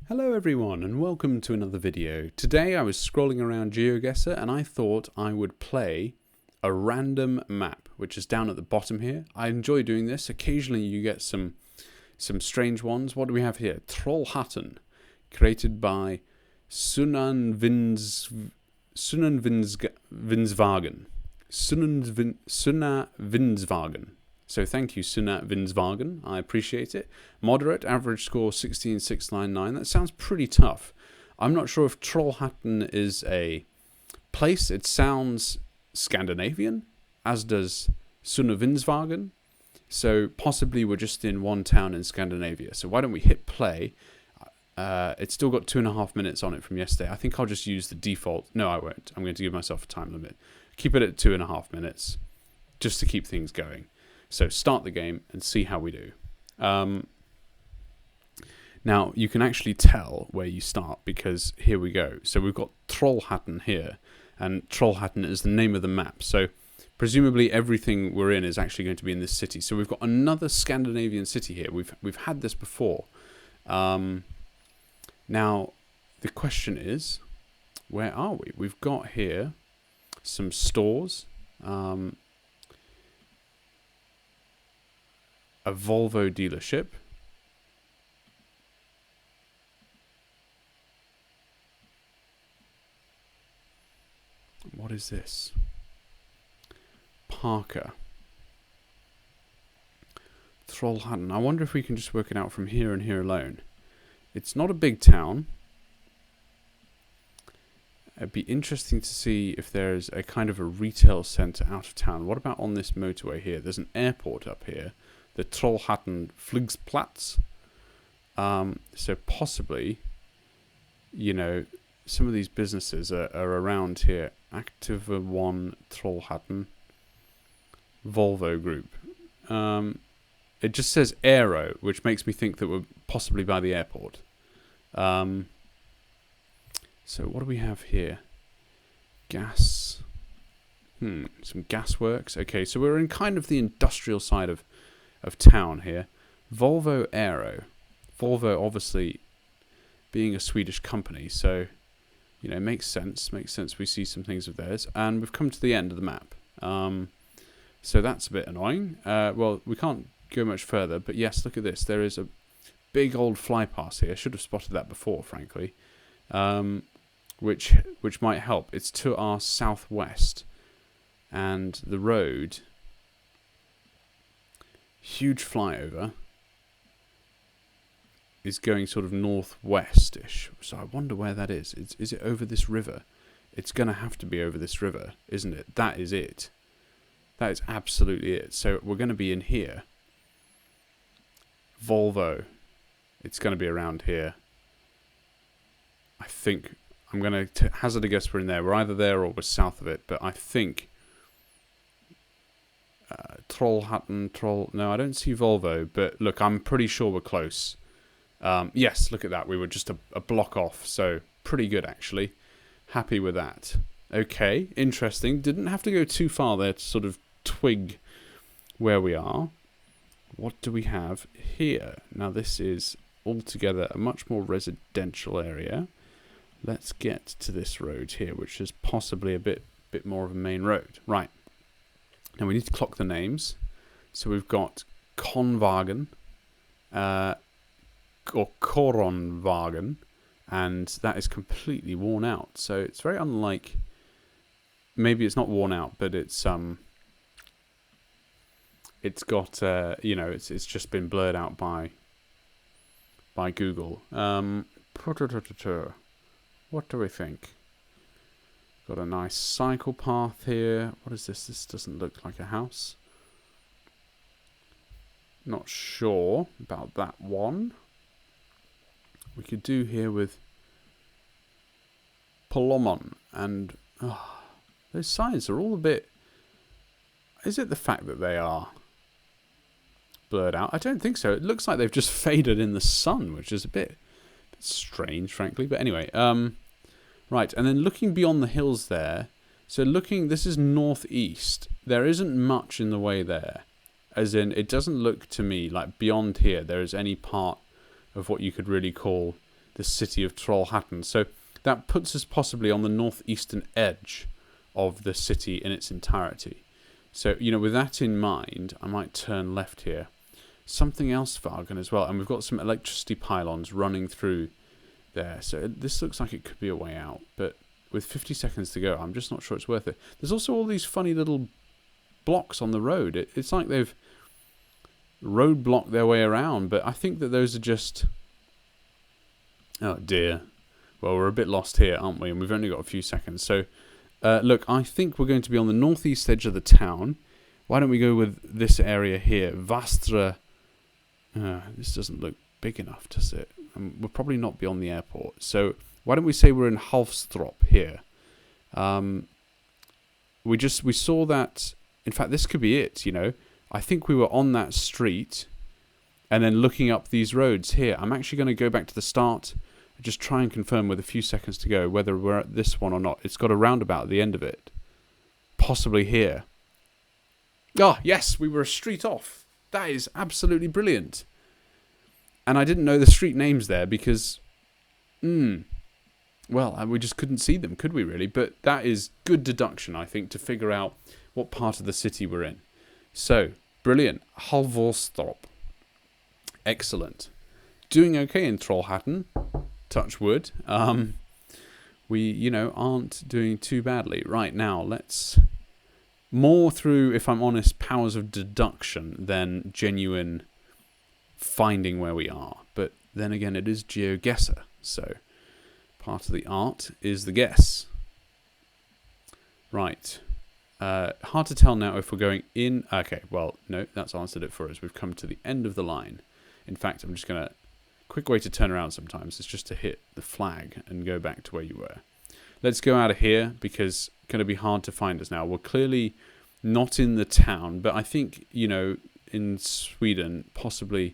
Hello everyone and welcome to another video. Today I was scrolling around GeoGuessr and I thought I would play a random map, which is down at the bottom here. I enjoy doing this. Occasionally you get some strange ones. What do we have here? Trollhättan, created by Sunna Vinsvagen. So thank you, Sunna Vinsvagen. I appreciate it. Moderate, average score 16699. That sounds pretty tough. I'm not sure if Trollhättan is a place. It sounds Scandinavian, as does Sunna Vinsvagen. So possibly we're just in one town in Scandinavia. So why don't we hit play? It's still got 2.5 minutes on it from yesterday. I think I'll just use the default. No, I won't. I'm going to give myself a time limit. Keep it at 2.5 minutes, just to keep things going. So start the game and see how we do. Now, you can actually tell where you start because here we go. So we've got Trollhättan here, and Trollhättan is the name of the map. So presumably everything we're in is actually going to be in this city. So we've got another Scandinavian city here. We've had this before. Now, the question is, where are we? We've got here some stores. A Volvo dealership. What is this? Parker. Trollhättan. I wonder if we can just work it out from here and here alone. It's not a big town. It'd be interesting to see if there's a kind of a retail centre out of town. What about on this motorway here? There's an airport up here. The Trollhättan Flygplats. So possibly, you know, some of these businesses are around here. Activa One Trollhättan Volvo Group. It just says Aero, which makes me think that we're possibly by the airport. So what do we have here? Gas. Some gas works. Okay, so we're in kind of the industrial side of town here. Volvo Aero. Volvo obviously being a Swedish company, so you know, it makes sense. Makes sense we see some things of theirs. And we've come to the end of the map. So that's a bit annoying. Well, we can't go much further, but yes, look at this. There is a big old flypass here. I should have spotted that before, frankly. Which might help. It's to our southwest. And the road, huge flyover, is going sort of northwest-ish. So I wonder where that is. Is it over this river? It's going to have to be over this river, isn't it? That is it. That is absolutely it. So we're going to be in here. Volvo. It's going to be around here. I think I'm going to hazard a guess we're in there. We're either there or we're south of it. But I think Trollhättan, no, I don't see Volvo, but look, I'm pretty sure we're close. Yes, look at that. We were just a block off, so pretty good, actually. Happy with that. Okay, interesting. Didn't have to go too far there to sort of twig where we are. What do we have here? Now, this is altogether a much more residential area. Let's get to this road here, which is possibly a bit more of a main road. Right. Now we need to clock the names. So we've got Konwagen, or Koronwagen, and that is completely worn out. So it's very unlike, maybe it's not worn out, but it's got you know, it's just been blurred out by Google. What do we think? Got a nice cycle path here. What is this? This doesn't look like a house. Not sure about that one. We could do here with Polomon. And those signs are all a bit... Is it the fact that they are blurred out? I don't think so. It looks like they've just faded in the sun, which is a bit strange, frankly. But anyway, right, and then looking beyond the hills there, so this is northeast. There isn't much in the way there. As in, it doesn't look to me like beyond here there is any part of what you could really call the city of Trollhättan. So that puts us possibly on the northeastern edge of the city in its entirety. So, you know, with that in mind, I might turn left here. Something else, Vargan, as well. And we've got some electricity pylons running through there. So this looks like it could be a way out. But with 50 seconds to go, I'm just not sure it's worth it. There's also all these funny little blocks on the road. It's like they've roadblocked their way around. But I think that those are just... Oh, dear. Well, we're a bit lost here, aren't we? And we've only got a few seconds. So, look, I think we're going to be on the northeast edge of the town. Why don't we go with this area here? Vastra. This doesn't look big enough, does it? We'll probably not be on the airport. So, why don't we say we're in Halfstrop here? We saw that. In fact, this could be it, you know. I think we were on that street and then looking up these roads here. I'm actually going to go back to the start. Just try and confirm with a few seconds to go whether we're at this one or not. It's got a roundabout at the end of it. Possibly here. Ah, yes, we were a street off. That is absolutely brilliant. And I didn't know the street names there because... well, we just couldn't see them, could we really? But that is good deduction, I think, to figure out what part of the city we're in. So, brilliant. Halvorstrop. Excellent. Doing okay in Trollhättan. Touch wood. We, you know, aren't doing too badly. Right, now, let's... More through, if I'm honest, powers of deduction than genuine finding where we are. But then again, it is GeoGuessr. So, part of the art is the guess. Right. Hard to tell now if we're going in... Okay, well, no, that's answered it for us. We've come to the end of the line. In fact, I'm just going to... Quick way to turn around sometimes is just to hit the flag and go back to where you were. Let's go out of here because it's going to be hard to find us now. We're clearly not in the town, but I think, you know, in Sweden, possibly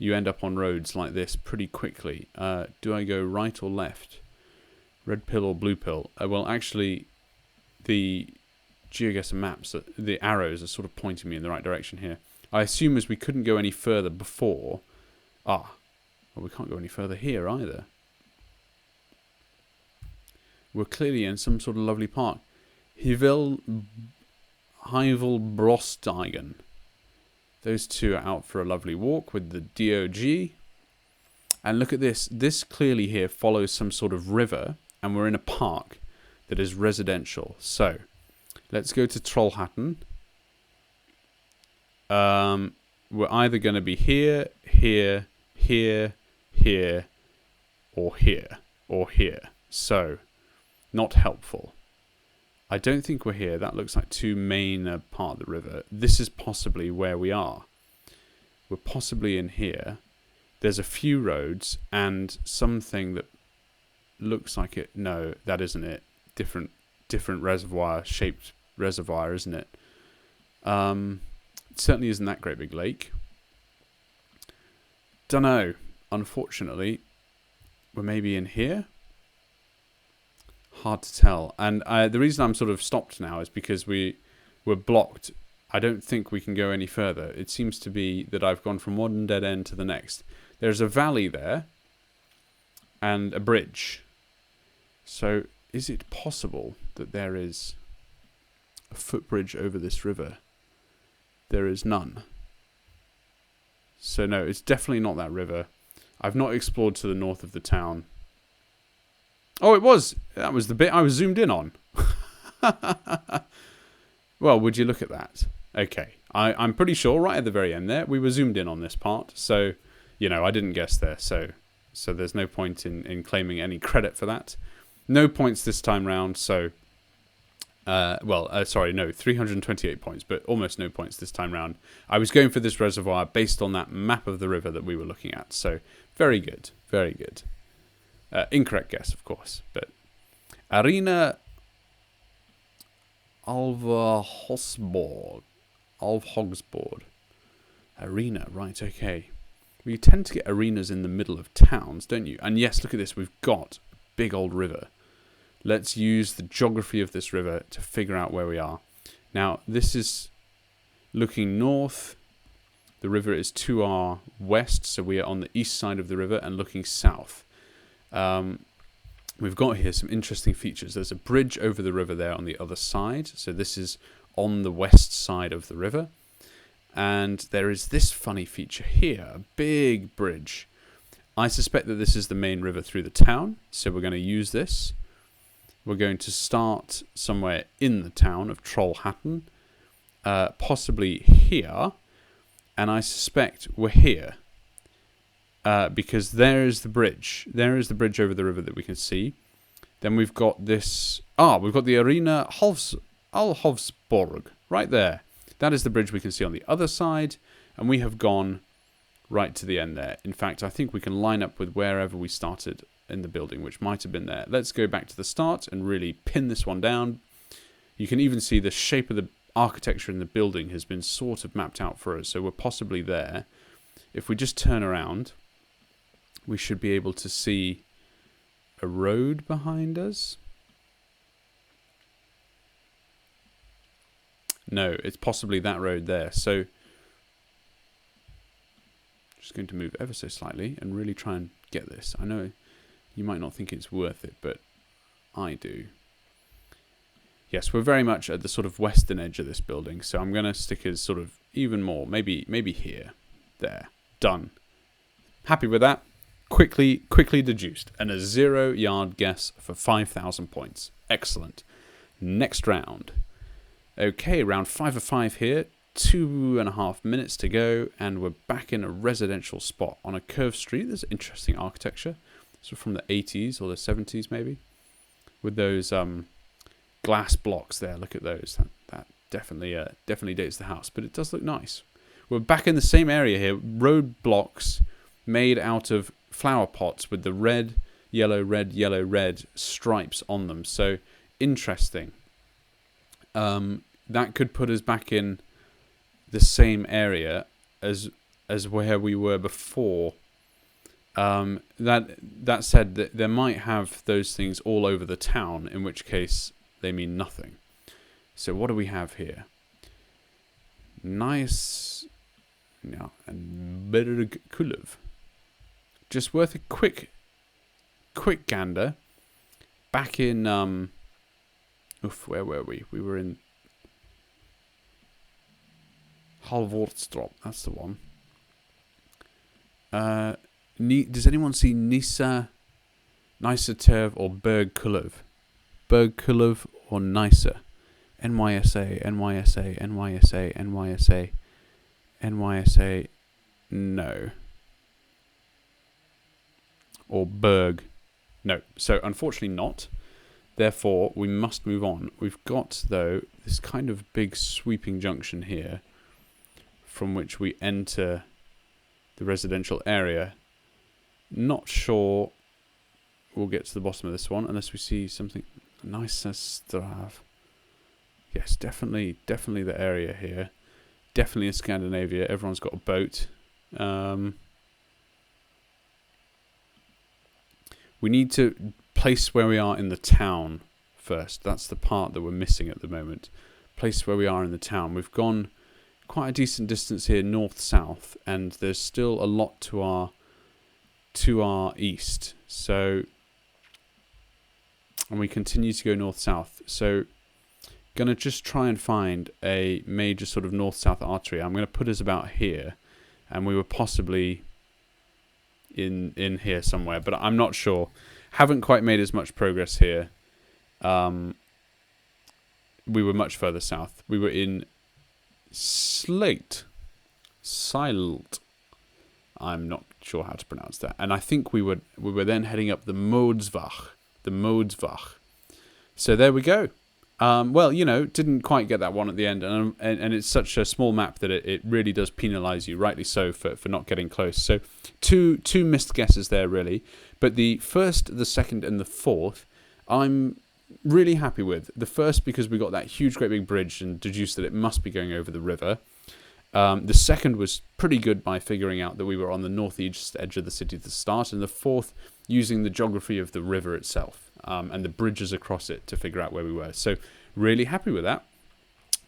you end up on roads like this pretty quickly. Do I go right or left? Red pill or blue pill? Well, actually, the GeoGuessr maps, the arrows are sort of pointing me in the right direction here. I assume as we couldn't go any further before... Well, we can't go any further here either. We're clearly in some sort of lovely park. Heivelbrosteigen. Those two are out for a lovely walk with the DOG. And look at this. This clearly here follows some sort of river. And we're in a park that is residential. So, let's go to Trollhättan. We're either going to be here, here, here, here, or here, or here. So, not helpful. I don't think we're here. That looks like too main a part of the river. This is possibly where we are. We're possibly in here. There's a few roads and something that looks like it. No, that isn't it. Different reservoir, shaped reservoir, isn't it? It certainly isn't that great big lake. Dunno. Unfortunately, we're maybe in here. Hard to tell. And the reason I'm sort of stopped now is because we're blocked. I don't think we can go any further. It seems to be that I've gone from one dead end to the next. There's a valley there and a bridge. So is it possible that there is a footbridge over this river? There is none. So no, it's definitely not that river. I've not explored to the north of the town. Oh, it was. That was the bit I was zoomed in on. Well, would you look at that? Okay. I'm pretty sure right at the very end there, we were zoomed in on this part. So, you know, I didn't guess there. So there's no point in claiming any credit for that. No points this time round. So, sorry, no, 328 points, but almost no points this time round. I was going for this reservoir based on that map of the river that we were looking at. So, very good, very good. Incorrect guess, of course, but Arena Alvhogsborg. Arena, right, okay. Well, you tend to get arenas in the middle of towns, don't you? And yes, look at this, we've got a big old river. Let's use the geography of this river to figure out where we are. Now, this is looking north. The river is to our west, so we are on the east side of the river and looking south. We've got here some interesting features. There's a bridge over the river there on the other side. So this is on the west side of the river. And there is this funny feature here, a big bridge. I suspect that this is the main river through the town. So we're going to use this. We're going to start somewhere in the town of Trollhättan, possibly here. And I suspect we're here. Because there is the bridge. There is the bridge over the river that we can see. Then we've got this... we've got the Arena Alhovsborg right there. That is the bridge we can see on the other side. And we have gone right to the end there. In fact, I think we can line up with wherever we started in the building, which might have been there. Let's go back to the start and really pin this one down. You can even see the shape of the architecture in the building has been sort of mapped out for us. So we're possibly there. If we just turn around... we should be able to see a road behind us. No, it's possibly that road there. So, just going to move ever so slightly and really try and get this. I know you might not think it's worth it, but I do. Yes, we're very much at the sort of western edge of this building, so I'm going to stick as sort of even more. Maybe here. There. Done. Happy with that. Quickly deduced. And a 0-yard guess for 5,000 points. Excellent. Next round. Okay, round 5 of 5 here. 2.5 minutes to go. And we're back in a residential spot on a curved street. There's interesting architecture. So from the 80s or the 70s maybe. With those glass blocks there. Look at those. That definitely dates the house. But it does look nice. We're back in the same area here. Road blocks made out of flower pots with the red, yellow, red stripes on them. So interesting. That could put us back in the same area as where we were before. That said, there might have those things all over the town, in which case they mean nothing. So what do we have here? Nice, yeah, and Berg Kulov. Just worth a quick gander. Back in, where were we? We were in Halvortstrop. That's the one. Does anyone see Nisa, Terv, or Berg Kulov? Berg Kulov or Nisa? NYSA, NYSA, NYSA, NYSA, NYSA. No. Or Berg. No. So, unfortunately not. Therefore, we must move on. We've got, though, this kind of big sweeping junction here from which we enter the residential area. Not sure we'll get to the bottom of this one unless we see something nicer stuff. Yes, definitely the area here. Definitely in Scandinavia. Everyone's got a boat. We need to place where we are in the town first. That's the part that we're missing at the moment. Place where we are in the town. We've gone quite a decent distance here north-south, and there's still a lot to our east. So, and we continue to go north-south. So, going to just try and find a major sort of north-south artery. I'm going to put us about here, and we were possibly in here somewhere, but I'm not sure. Haven't quite made as much progress here. We were much further south. We were in Silt. I'm not sure how to pronounce that. And I think we were then heading up the Modsvach. So there we go. Well, didn't quite get that one at the end, and it's such a small map that it really does penalise you, rightly so, for not getting close. So two missed guesses there, really. But the first, the second, and the fourth, I'm really happy with. The first because we got that huge, great big bridge and deduced that it must be going over the river. The second was pretty good by figuring out that we were on the northeast edge of the city at the start, and the fourth using the geography of the river itself and the bridges across it to figure out where we were. So really happy with that.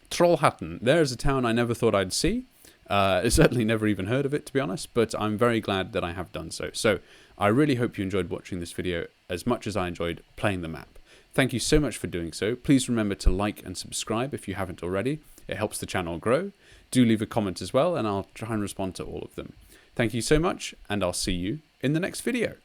Trollhättan, there is a town I never thought I'd see. Certainly never even heard of it, to be honest, but I'm very glad that I have done so. So I really hope you enjoyed watching this video as much as I enjoyed playing the map. Thank you so much for doing so. Please remember to like and subscribe if you haven't already. It helps the channel grow. Do leave a comment as well, and I'll try and respond to all of them. Thank you so much, and I'll see you in the next video.